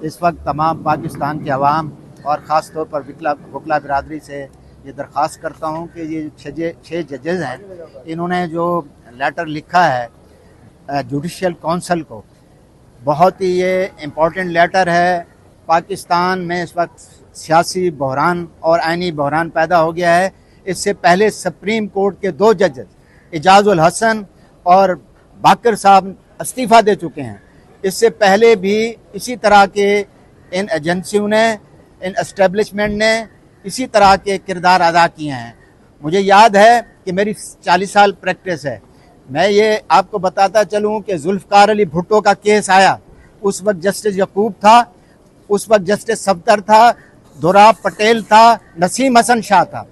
इस वक्त तमाम पाकिस्तान के अवाम और ख़ास तौर पर वकला बिरादरी से ये दरख्वास्त करता हूँ कि ये छः जजेज़ हैं, इन्होंने जो लेटर लिखा है जुडिशल काउंसिल को, बहुत ही ये इम्पोर्टेंट लेटर है। पाकिस्तान में इस वक्त सियासी बहरान और आइनी बहरान पैदा हो गया है। इससे पहले सुप्रीम कोर्ट के 2 जजेस एजाजुल हसन और बाकर साहब इस्तीफ़ा दे चुके हैं। इससे पहले भी इसी तरह के इन एजेंसियों ने, इन एस्टेब्लिशमेंट ने इसी तरह के किरदार अदा किए हैं। मुझे याद है कि मेरी 40 साल प्रैक्टिस है। मैं ये आपको बताता चलूँ कि जुल्फ़कार अली भुट्टो का केस आया, उस वक्त जस्टिस यकूब था, उस वक्त जस्टिस सफदर था, दोराब पटेल था, नसीम हसन शाह था।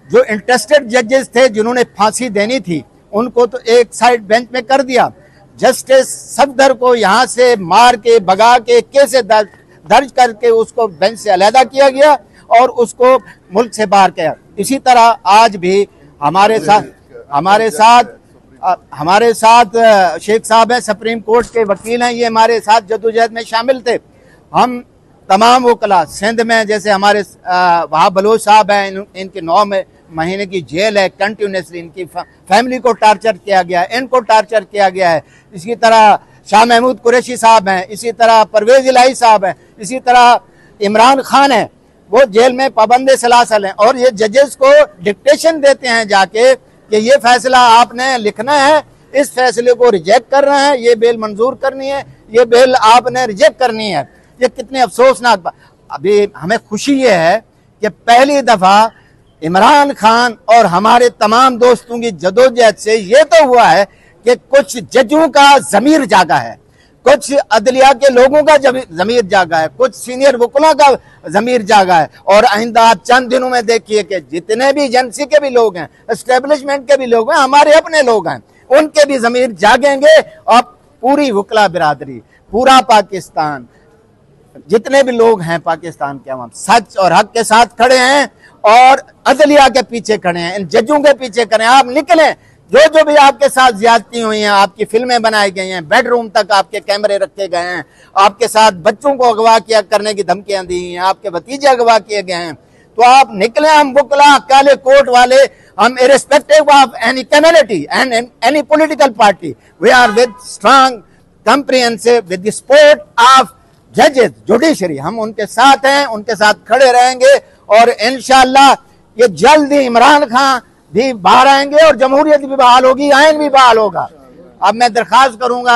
जो इंटरेस्टेड जजेस थे जिन्होंने फांसी देनी थी, उनको तो एक साइड बेंच में कर दिया। जस्टिस सफदर को यहाँ से मार के भगा के केस दर्ज करके उसको बेंच से अलहदा किया गया और उसको मुल्क से बाहर किया। इसी तरह आज भी हमारे साथ शेख साहब हैं, सुप्रीम कोर्ट के वकील हैं, ये हमारे साथ जद्दोजहद में शामिल थे। हम तमाम वकला सिंध में, जैसे हमारे वहाब बलोच साहब हैं, इनकी 9 महीने की जेल है कंटिन्यूसली। इनकी फैमिली को टार्चर किया गया है, इनको टार्चर किया गया है। इसी तरह शाह महमूद कुरैशी साहब हैं, इसी तरह परवेज इलाही साहब हैं, इसी तरह इमरान खान है, वो जेल में पाबंद सलासल हैं। और ये जजेस को डिक्टेशन देते हैं जाके कि ये फैसला आपने लिखना है, इस फैसले को रिजेक्ट करना है, ये बेल मंजूर करनी है, ये बेल आपने रिजेक्ट करनी है। ये कितने अफसोसनाक बात। अभी हमें खुशी ये है कि पहली दफा इमरान खान और हमारे तमाम दोस्तों की जदोजहद से ये तो हुआ है कि कुछ जजों का ज़मीर जागा है, कुछ अदलिया के लोगों का ज़मीर जागा है, कुछ सीनियर वकीलों का ज़मीर जागा है। और आइंदा आप चंद दिनों में देखिए कि जितने भी एजेंसी के भी लोग हैं, एस्टेब्लिशमेंट के भी लोग हैं, हमारे अपने लोग हैं, उनके भी ज़मीर जागेंगे। और पूरी वकला बिरादरी, पूरा पाकिस्तान, जितने भी लोग हैं पाकिस्तान के अवाम सच और हक के साथ खड़े हैं और अदलिया के पीछे खड़े हैं, इन जजों के पीछे खड़े हैं। आप निकलें, जो भी आपके साथ ज्यादती हुई हैं, आपकी फिल्में बनाई गई हैं, बेडरूम तक आपके कैमरे रखे गए हैं, आपके साथ बच्चों को अगवा किया करने की धमकियां दी हैं, आपके भतीजे अगवा किए गए हैं, तो आप निकलें। हम वकला, काले कोट वाले, हम irrespective of any community and any political party, we are with strong comprehensive with the support of जजेस, जुडिशरी। हम उनके साथ हैं, उनके साथ खड़े रहेंगे और इंशाअल्लाह ये जल्द ही इमरान खान भी बाहर आएंगे और जमहूरियत भी बहाल होगी, आइन भी बहाल होगा। अब मैं दरख्वास्त करूंगा